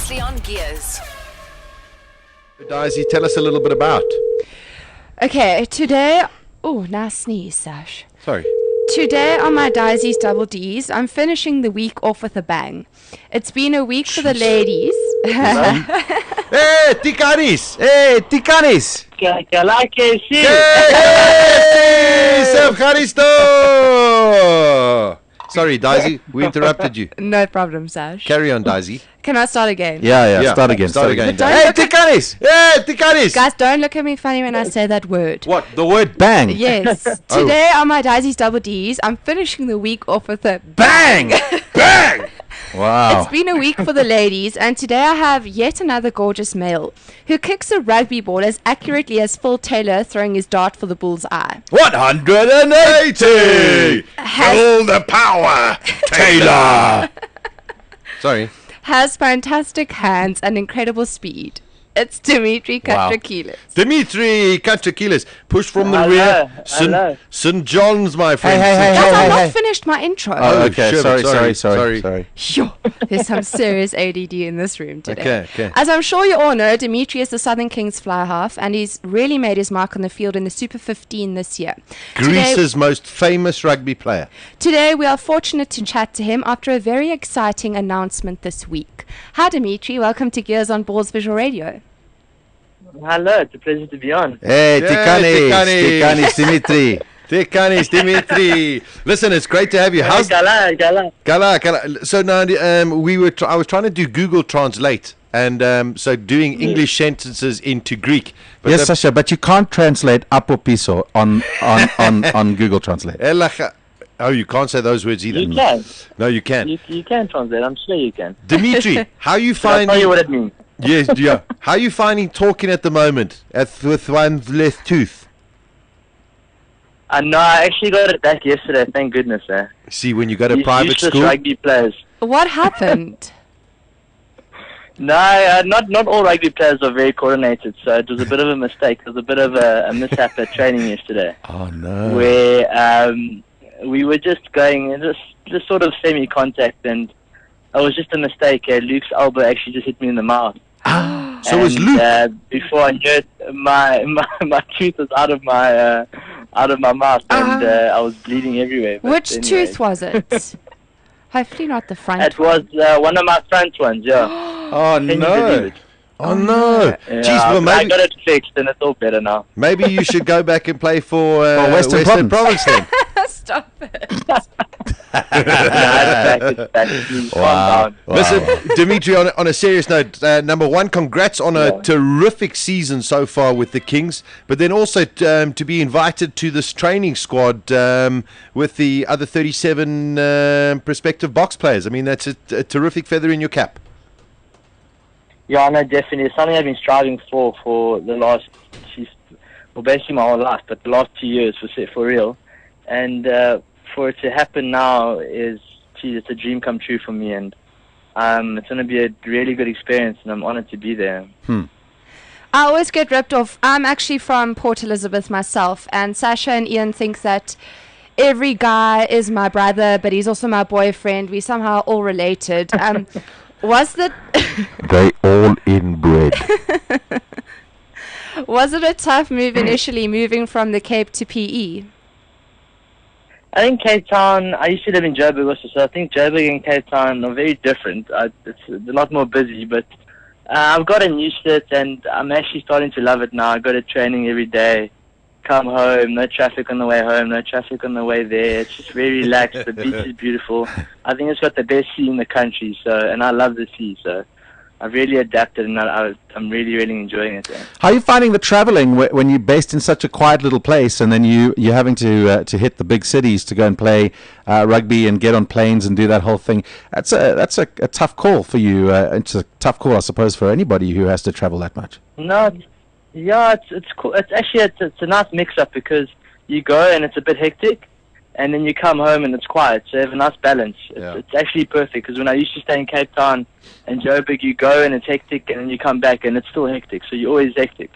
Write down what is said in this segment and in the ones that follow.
Previously on Gears. Disi, tell us a little bit about. Okay, today... Oh, nice sneeze, Sash. Sorry. Today on my Disi's Double Ds, I'm finishing the week off with a bang. It's been a week for the ladies. Hey, Tikanis! Hey, Tikanis! Catrakilis. Yes! Evcharisto! Sorry, Disi, we interrupted you. No problem, Sash. Carry on, Disi. Can I start again? Yeah. Start again. Start again. But don't Hey, look at- Tikanis! Hey, Tikanis! Guys, don't look at me funny when I say that word. What? The word Bang. Yes. Today on my Disi's Double Ds, I'm finishing the week off with a bang! Bang! Wow. It's been a week for the ladies, and today I have yet another gorgeous male who kicks a rugby ball as accurately as Phil Taylor throwing his dart for the bull's eye. 180! Feel the power, Taylor! Sorry. Has fantastic hands and incredible speed. It's Demetri Catrakilis. Demetri Catrakilis, push from the Hello, rear. hello. St. John's, my friend. Hey. Guys, I've not finished my intro. Oh, okay. shit, Sorry. Sure. There's some serious ADD in this room today. Okay. As I'm sure you all know, Demetri is the Southern Kings fly half, and he's really made his mark on the field in the Super 15 this year. Greece's most famous rugby player. Today, we are fortunate to chat to him after a very exciting announcement this week. Hi, Demetri. Welcome to Gears on Balls Visual Radio. Hello, it's a pleasure to be on. Hey, Tikanis, Dimitri. Tikanis, Demetri. Listen, it's great to have you. How's Gala. Kala? So now, I was trying to do Google Translate, and so doing English sentences into Greek. But Yes, Sasha, but you can't translate apopiso on Google Translate. Oh, you can't say those words either. You can. No, you can. You can translate. I'm sure you can. Dimitri, how you I'll finding? tell you what it means. Yes, yeah. How you finding talking at the moment with one left tooth? No, I actually got it back yesterday. Thank goodness. See, when you go to These private useless school, rugby players. What happened? No, not all rugby players are very coordinated, so it was a bit of a mistake. It was a bit of a mishap at training yesterday, oh no, where we were just going just sort of semi-contact, and it was just a mistake. Luke's elbow actually just hit me in the mouth. so it was Luke. Before I knew it, my tooth was out of my mouth, and I was bleeding everywhere. But Which anyway. tooth was it? Hopefully not the front It one. was one of my front ones. Yeah. Oh, Can you believe it? Oh no, Yeah, jeez. Well, but I maybe got it fixed, and it's all better now. maybe you should go back and play for Western Province then. Stop it. It's back. Please calm down. Listen, Dimitri, on a serious note, number one, congrats on a terrific season so far with the Kings, but then also to be invited to this training squad with the other 37 prospective box players. I mean, that's a terrific feather in your cap. Yeah, no, definitely. It's something I've been striving for the last, basically my whole life, but the last 2 years for real. And for it to happen now it's a dream come true for me, and it's going to be a really good experience, and I'm honored to be there. I always get ripped off. I'm actually from Port Elizabeth myself, and Sasha and Ian think that every guy is my brother, but he's also my boyfriend. We somehow all related. Was that They all inbred. was it a tough move initially, moving from the Cape to PE? I think Cape Town, I used to live in Joburg also, so I think Joburg and Cape Town are very different. It's a lot more busy, but I've gotten used to it, and I'm actually starting to love it now. I go to training every day, come home, no traffic on the way home, no traffic on the way there. It's just very relaxed. The beach is beautiful. I think it's got the best sea in the country, and I love the sea, so I've really adapted, and I'm really, really enjoying it. How are you finding the traveling when you're based in such a quiet little place, and then you're having to hit the big cities to go and play rugby and get on planes and do that whole thing? That's a tough call for you. It's a tough call, I suppose, for anybody who has to travel that much. No, it's cool. It's actually it's a nice mix-up, because you go and it's a bit hectic, and then you come home and it's quiet, so you have a nice balance. It's actually perfect, because when I used to stay in Cape Town and Joburg, you go and it's hectic, and then you come back and it's still hectic, so you're always hectic.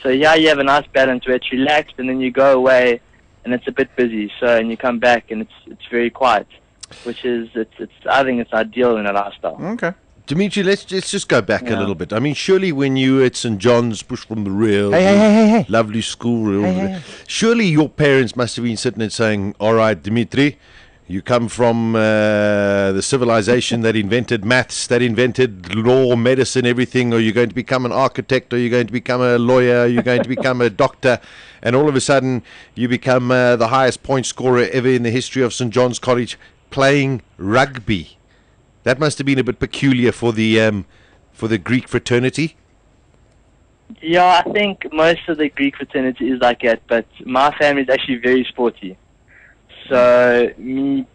So you have a nice balance where it's relaxed, and then you go away and it's a bit busy, and you come back and it's very quiet, which is I think it's ideal in a lifestyle. Okay. Demetri, let's just go back a little bit. I mean, surely when you were at St. John's, push from the real, Hey. lovely school, Hey. surely your parents must have been sitting and saying, all right, Demetri, you come from the civilization that invented maths, that invented law, medicine, everything, or you're going to become an architect, or you're going to become a lawyer, or you're going to become a doctor, and all of a sudden you become the highest point scorer ever in the history of St. John's College playing rugby. That must have been a bit peculiar for the Greek fraternity. Yeah, I think most of the Greek fraternity is like that, but my family is actually very sporty. So me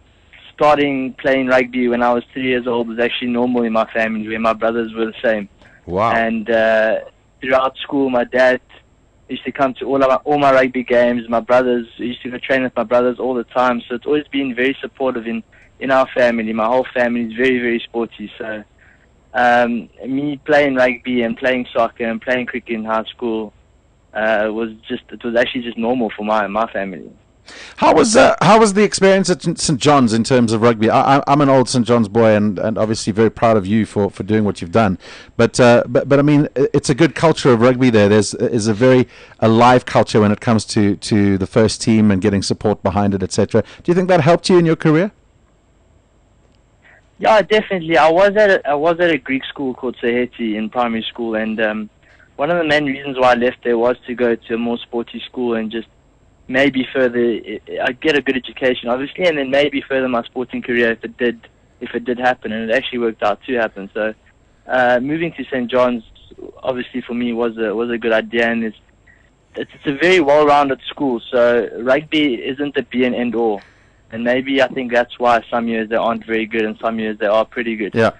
starting playing rugby when I was 3 years old was actually normal in my family, where my brothers were the same. Wow. And throughout school, my dad used to come to all my rugby games. My brothers used to go train with my brothers all the time. So it's always been very supportive in our family. My whole family is very, very sporty. So me playing rugby and playing soccer and playing cricket in high school was actually just normal for my family. How was the experience at St. John's in terms of rugby? I'm an old St. John's boy, and obviously very proud of you for doing what you've done. But I mean, it's a good culture of rugby there. There's a very alive culture when it comes to the first team and getting support behind it, etc. Do you think that helped you in your career? Yeah, definitely. I was at a Greek school called Saheti in primary school, and one of the main reasons why I left there was to go to a more sporty school and just maybe further, I get a good education, obviously, and then maybe further my sporting career if it did happen, and it actually worked out to happen. So, moving to St. John's, obviously for me was a good idea, and it's a very well-rounded school. So rugby isn't the be and end all, and maybe I think that's why some years they aren't very good and some years they are pretty good. Yeah.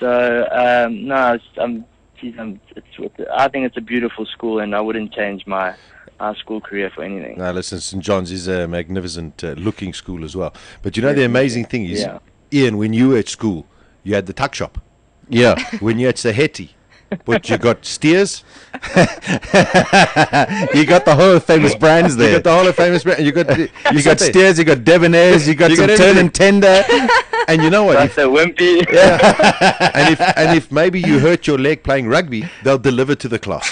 So no, I think it's a beautiful school, and I wouldn't change my school career for anything. Now, listen, St. John's is a magnificent looking school as well. But you know, the amazing thing is, Ian, when you were at school, you had the tuck shop. Yeah. When you're at Saheti, but you got steers. You got the Hall of Famous brands there. You got the Hall of Famous brand. You got steers, you got debonairs, you got some turn and tender. And you know what? That's a wimpy. And if maybe you hurt your leg playing rugby, they'll deliver to the class.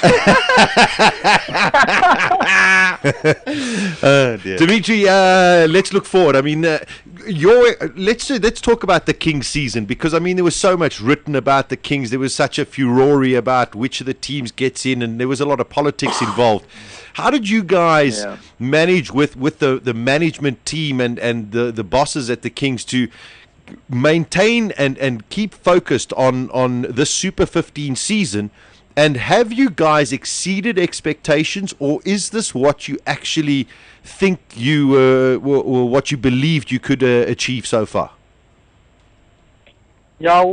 Oh, dear. Demetri, let's look forward. I mean, let's talk about the Kings season, because I mean there was so much written about the Kings. There was such a furore about which of the teams gets in, and there was a lot of politics involved. How did you guys manage with the management team and the bosses at the Kings to maintain and keep focused on this Super 15 season? And have you guys exceeded expectations, or is this what you actually think or what you believed you could achieve so far? Yeah,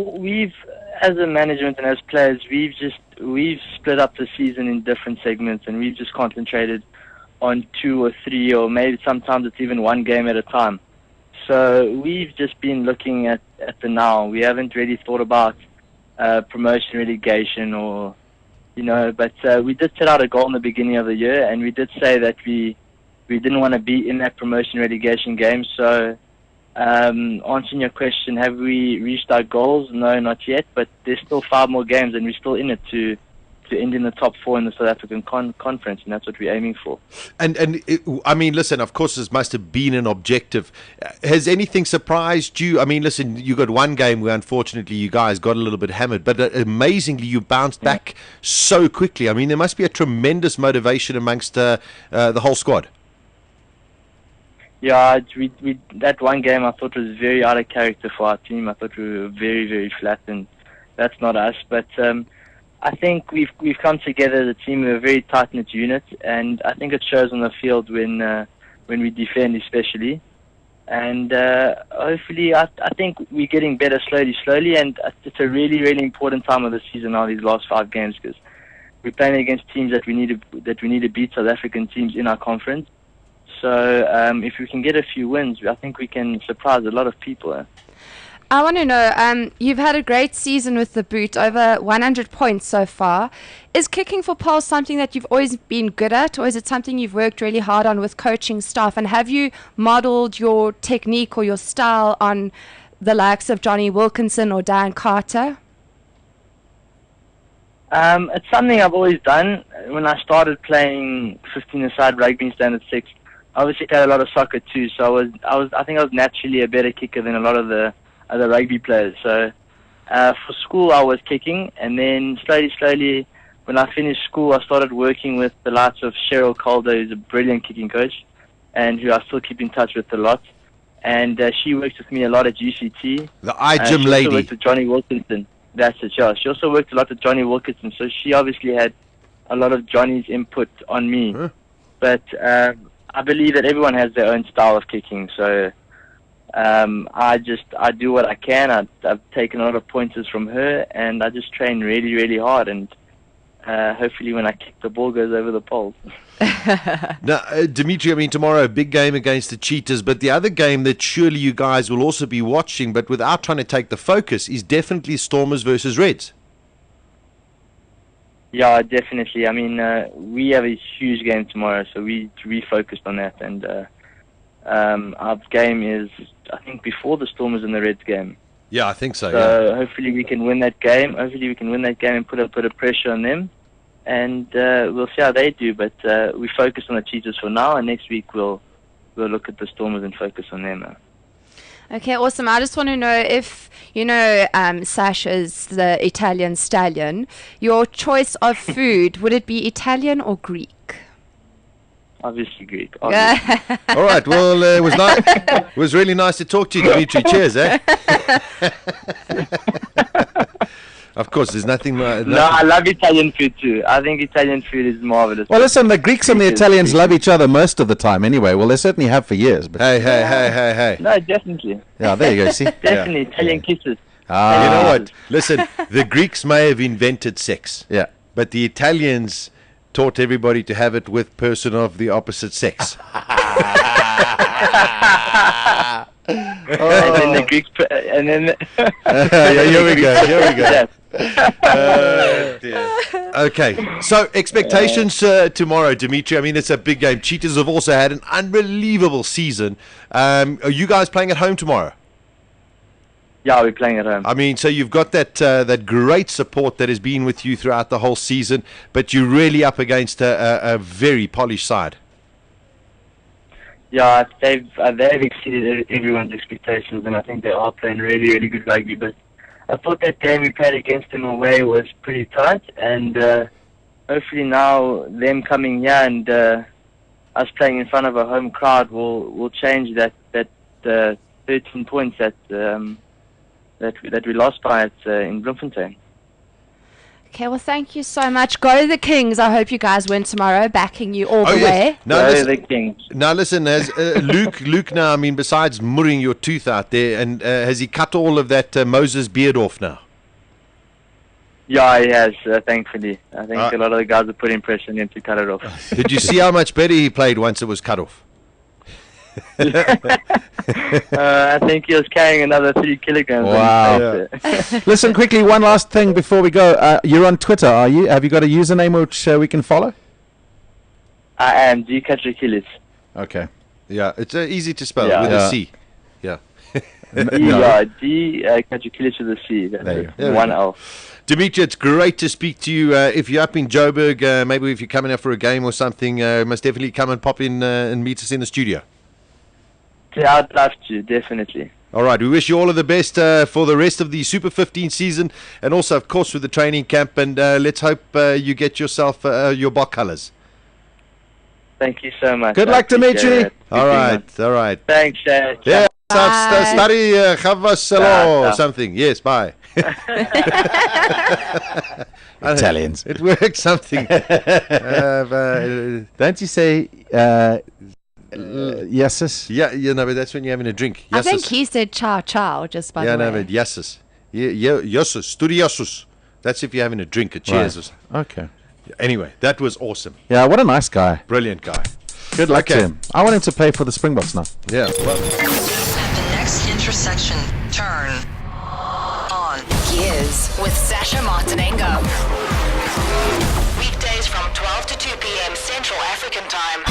as a management and as players, we've split up the season in different segments, and we've just concentrated on 2 or 3, or maybe sometimes it's even one game at a time. So we've just been looking at the now. We haven't really thought about promotion, relegation, or but we did set out a goal in the beginning of the year, and we did say that we didn't want to be in that promotion relegation game. So answering your question, have we reached our goals? No, not yet, but there's still 5 more games, and we're still in it to end in the top 4 in the South African conference, and that's what we're aiming for. I mean, listen, of course this must have been an objective. Has anything surprised you? I mean, listen, you got one game where unfortunately you guys got a little bit hammered, but amazingly you bounced back so quickly. I mean, there must be a tremendous motivation amongst the whole squad. Yeah, that one game I thought was very out of character for our team. I thought we were very, very flat, and that's not us. But I think we've come together as a team. We're a very tight-knit unit, and I think it shows on the field when we defend, especially. And hopefully, I think we're getting better slowly, and it's a really, really important time of the season now, these last 5 games, because we're playing against teams that we need to beat, South African teams in our conference. So if we can get a few wins, I think we can surprise a lot of people. I want to know, you've had a great season with the Boot, over 100 points so far. Is kicking for poles something that you've always been good at, or is it something you've worked really hard on with coaching staff? And have you modeled your technique or your style on the likes of Johnny Wilkinson or Dan Carter? It's something I've always done. When I started playing 15-a-side rugby in Standard 6, I obviously played a lot of soccer too, so I think I was naturally a better kicker than a lot of the other rugby players. So for school I was kicking, and then slowly, when I finished school, I started working with the likes of Cheryl Calder, who's a brilliant kicking coach, and who I still keep in touch with a lot. And she works with me a lot at UCT. The I-Gym she lady. Also worked with Johnny Wilkinson. That's it, yeah. She also worked a lot with Johnny Wilkinson, so she obviously had a lot of Johnny's input on me. Huh? But I believe that everyone has their own style of kicking, so I do what I can. I've taken a lot of pointers from her, and I just train really, really hard, and hopefully when I kick, the ball goes over the poles. Now, Demetri, I mean, tomorrow, a big game against the Cheetahs, but the other game that surely you guys will also be watching, but without trying to take the focus, is definitely Stormers versus Reds. Yeah, definitely. I mean, we have a huge game tomorrow, so we focused on that, and our game is, I think, before the Stormers and the Reds game. Yeah, I think so. So hopefully we can win that game. Hopefully we can win that game and put a bit of pressure on them. And we'll see how they do. But we focus on the Cheetahs for now, and next week we'll look at the Stormers and focus on them. Okay, awesome. I just want to know if, Sash is the Italian stallion. Your choice of food, would it be Italian or Greek? Obviously Greek. Obviously. All right. Well, it was really nice to talk to you, Demetri. Cheers, eh? Of course, there's nothing. No, I love Italian food too. I think Italian food is marvelous. Well, listen, the Greeks and the Italians love each other most of the time anyway. Well, they certainly have for years. But Hey. No, definitely. yeah, there you go. See? Definitely. Italian kisses. You know what? Listen, the Greeks may have invented sex, Yeah. but the Italians taught everybody to have it with person of the opposite sex. And then the Greeks, and then. Yeah, here we go. Yes. Dear. Okay, so expectations tomorrow, Demetri. I mean, it's a big game. Cheetahs have also had an unbelievable season. Are you guys playing at home tomorrow? Yeah, we're playing at home. I mean, so you've got that great support that has been with you throughout the whole season, but you're really up against a very polished side. Yeah, they've exceeded everyone's expectations, and I think they are playing really, really good rugby. But I thought that game we played against them away was pretty tight, and hopefully now them coming here and us playing in front of a home crowd will change that 13 points that we lost by in Bloemfontein. Okay, well, thank you so much. Go the Kings. I hope you guys win tomorrow, backing you all the yes. way. Now, Go the Kings. Now listen, has Luke now, I mean, besides murring your tooth out there, and has he cut all of that Moses beard off now? Yeah, he has, thankfully. I think a lot of the guys are putting pressure on him to cut it off. Did you see how much better he played once it was cut off? I think he was carrying another 3 kilograms. Wow. Listen, quickly, one last thing before we go. You're on Twitter, are you? Have you got a username which we can follow? I am D Catrakilis. Okay. Yeah, it's easy to spell Yeah. with Yeah. a C. Yeah. D Catrakilis with a C. There you go. One L. Demetri, it's great to speak to you. If you're up in Joburg, maybe if you're coming up for a game or something, must definitely come and pop in and meet us in the studio. Yeah, I'd love to, definitely. All right, we wish you all of the best for the rest of the Super 15 season, and also, of course, with the training camp. And let's hope you get yourself your Bok colours. Thank you so much. Good I luck, appreciate Demetri. it. All right. Thanks, Shad. Yeah, Bye. study Havasalo or something. Yes, bye. Italians. It works something. Don't you say yeses? Yeah, no, but that's when you're having a drink. I think Yeses. he said ciao ciao, just by Yeah, the no, way. but yeses. Yeses. Studiosus. That's if you're having a drink, a cheers. Right. Okay. Anyway, that was awesome. Yeah, what a nice guy. Brilliant guy. Good luck Okay. to him. I want him to play for the Springboks now. Yeah. Well, At the next intersection, turn on Gears with Sasha Martinengo. weekdays from 12 to 2 p.m. Central African Time.